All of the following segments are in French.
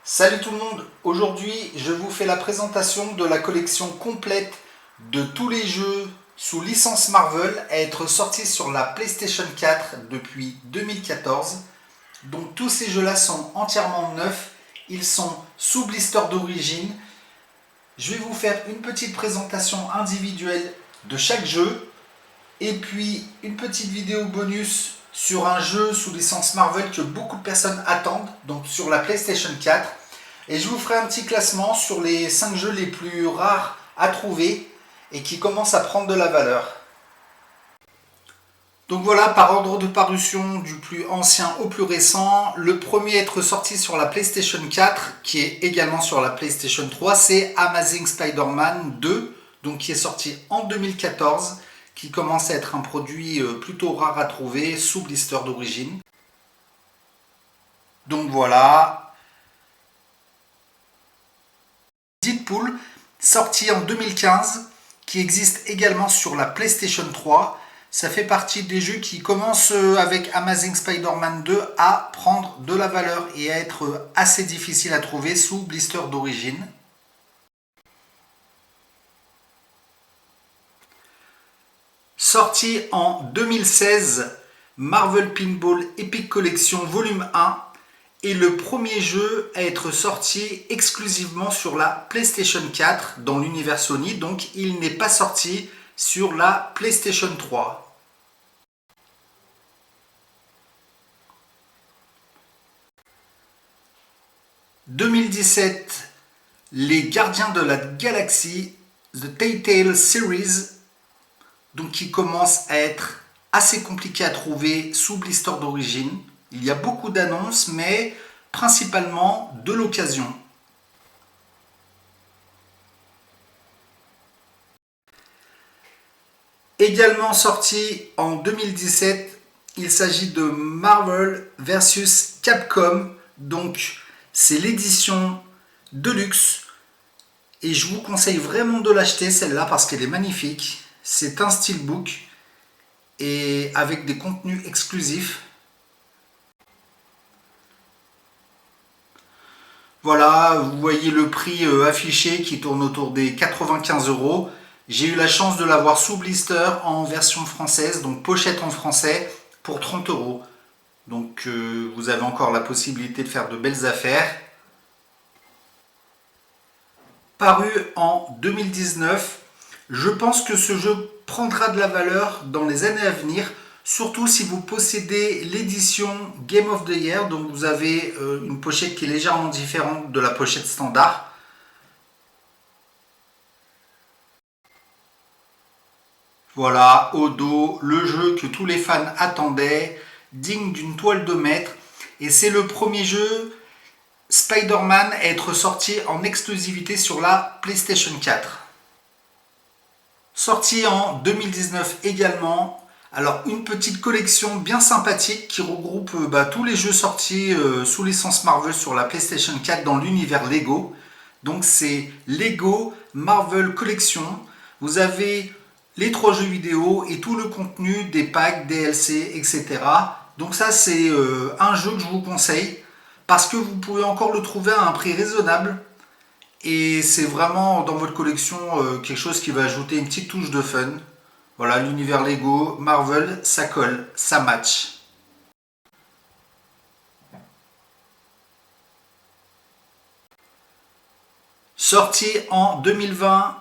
Salut tout le monde, aujourd'hui je vous fais la présentation de la collection complète de tous les jeux sous licence Marvel à être sortis sur la PlayStation 4 depuis 2014. Donc tous ces jeux là sont entièrement neufs, ils sont sous blister d'origine. Je vais vous faire une petite présentation individuelle de chaque jeu et puis une petite vidéo bonus sur un jeu sous licence Marvel que beaucoup de personnes attendent, donc sur la PlayStation 4. Et je vous ferai un petit classement sur les 5 jeux les plus rares à trouver et qui commencent à prendre de la valeur. Donc voilà, par ordre de parution du plus ancien au plus récent, le premier à être sorti sur la PlayStation 4, qui est également sur la PlayStation 3, c'est Amazing Spider-Man 2, donc qui est sorti en 2014, qui commence à être un produit plutôt rare à trouver, sous blister d'origine. Donc voilà. Deadpool, sorti en 2015, qui existe également sur la PlayStation 3. Ça fait partie des jeux qui commencent avec Amazing Spider-Man 2 à prendre de la valeur et à être assez difficile à trouver sous blister d'origine. Sorti en 2016, Marvel Pinball Epic Collection Volume 1 est le premier jeu à être sorti exclusivement sur la PlayStation 4 dans l'univers Sony, donc il n'est pas sorti sur la PlayStation 3. « 2017, les Gardiens de la Galaxie, The Telltale Series, donc qui commence à être assez compliqué à trouver sous blister d'origine. Il y a beaucoup d'annonces, mais principalement de l'occasion. Également sorti en 2017, il s'agit de Marvel vs Capcom, donc c'est l'édition Deluxe et je vous conseille vraiment de l'acheter celle-là parce qu'elle est magnifique. C'est un steelbook et avec des contenus exclusifs. Voilà, vous voyez le prix affiché qui tourne autour des 95 €. J'ai eu la chance de l'avoir sous blister en version française, donc pochette en français, pour 30 €. Donc vous avez encore la possibilité de faire de belles affaires. Paru en 2019, je pense que ce jeu prendra de la valeur dans les années à venir, surtout si vous possédez l'édition Game of the Year, donc vous avez une pochette qui est légèrement différente de la pochette standard. Voilà, au dos, le jeu que tous les fans attendaient, digne d'une toile de maître, et c'est le premier jeu Spider-Man à être sorti en exclusivité sur la PlayStation 4. Sorti en 2019 également. Alors une petite collection bien sympathique qui regroupe tous les jeux sortis sous licence Marvel sur la PlayStation 4 dans l'univers Lego. Donc c'est Lego Marvel Collection. Vous avez les 3 jeux vidéo et tout le contenu des packs, DLC, etc. Donc ça c'est un jeu que je vous conseille parce que vous pouvez encore le trouver à un prix raisonnable. Et c'est vraiment dans votre collection quelque chose qui va ajouter une petite touche de fun. Voilà, l'univers Lego, Marvel, ça colle, ça match. Sorti en 2020,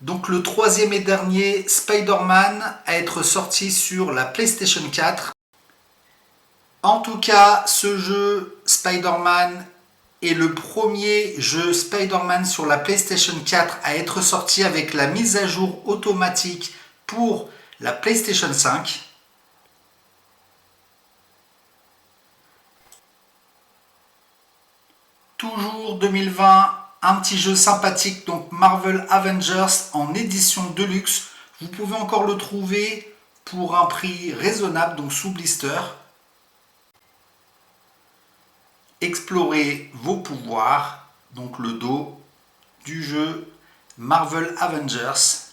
donc le troisième et dernier Spider-Man à être sorti sur la PlayStation 4. En tout cas, ce jeu Spider-Man est le premier jeu Spider-Man sur la PlayStation 4 à être sorti avec la mise à jour automatique pour la PlayStation 5. Toujours 2020, un petit jeu sympathique, donc Marvel Avengers en édition Deluxe. Vous pouvez encore le trouver pour un prix raisonnable, donc sous blister. Explorez vos pouvoirs, donc le dos du jeu Marvel Avengers.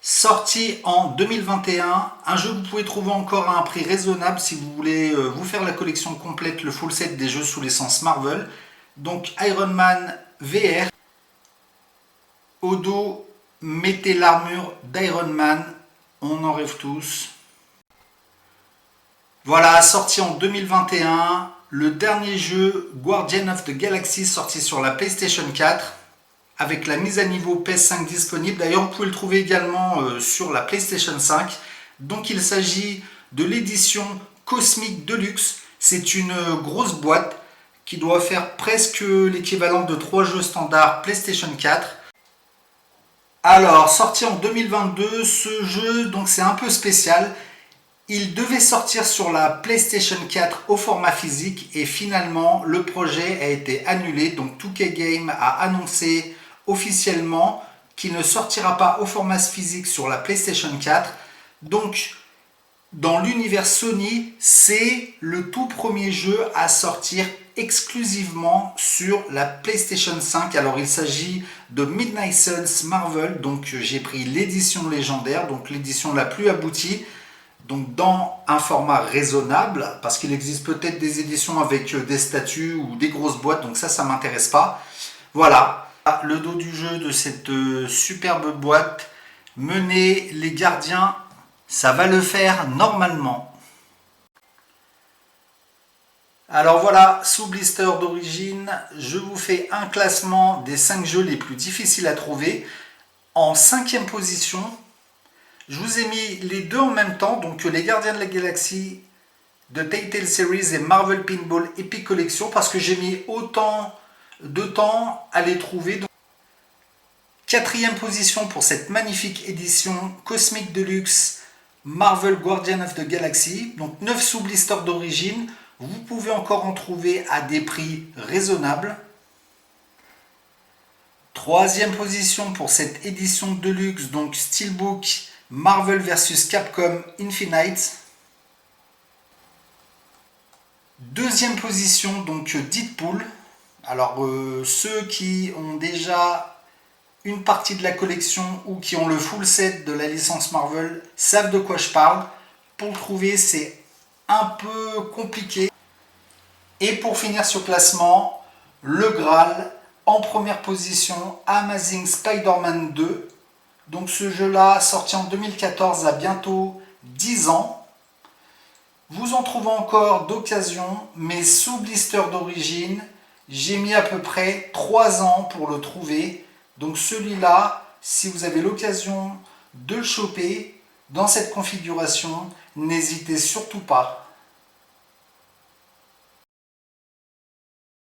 Sorti en 2021, un jeu que vous pouvez trouver encore à un prix raisonnable si vous voulez vous faire la collection complète, le full set des jeux sous licence Marvel. Donc Iron Man VR. Au dos, mettez l'armure d'Iron Man, on en rêve tous. Voilà, sorti en 2021, le dernier jeu Guardian of the Galaxy sorti sur la PlayStation 4. Avec la mise à niveau PS5 disponible. D'ailleurs, vous pouvez le trouver également sur la PlayStation 5. Donc, il s'agit de l'édition Cosmic Deluxe. C'est une grosse boîte qui doit faire presque l'équivalent de 3 jeux standards PlayStation 4. Alors, sorti en 2022, ce jeu, donc c'est un peu spécial. Il devait sortir sur la PlayStation 4 au format physique et finalement, le projet a été annulé. Donc, 2K Game a annoncé officiellement qu'il ne sortira pas au format physique sur la PlayStation 4. Donc, dans l'univers Sony, c'est le tout premier jeu à sortir exclusivement sur la PlayStation 5. Alors, il s'agit de Midnight Suns Marvel. Donc, j'ai pris l'édition légendaire, donc l'édition la plus aboutie. Donc, dans un format raisonnable, parce qu'il existe peut-être des éditions avec des statues ou des grosses boîtes. Donc, ça ne m'intéresse pas. Voilà. Le dos du jeu de cette superbe boîte, mener les gardiens, ça va le faire normalement. Alors voilà, sous blister d'origine, je vous fais un classement des 5 jeux les plus difficiles à trouver. En 5e position, je vous ai mis les deux en même temps, donc les Gardiens de la Galaxie de Telltale Series et Marvel Pinball Epic Collection, parce que j'ai mis autant de temps à les trouver. 4e position pour cette magnifique édition Cosmic Deluxe Marvel Guardian of the Galaxy. Donc 9 sous blister d'origine. Vous pouvez encore en trouver à des prix raisonnables. 3e position pour cette édition Deluxe, donc Steelbook Marvel vs Capcom Infinite. 2e position, donc Deadpool. Alors ceux qui ont déjà une partie de la collection ou qui ont le full set de la licence Marvel savent de quoi je parle. Pour le trouver, c'est un peu compliqué. Et pour finir ce classement, le Graal, en première position, Amazing Spider-Man 2. Donc ce jeu-là, sorti en 2014, a bientôt 10 ans. Vous en trouvez encore d'occasion, mais sous blister d'origine, j'ai mis à peu près 3 ans pour le trouver. Donc celui-là, si vous avez l'occasion de le choper dans cette configuration, n'hésitez surtout pas.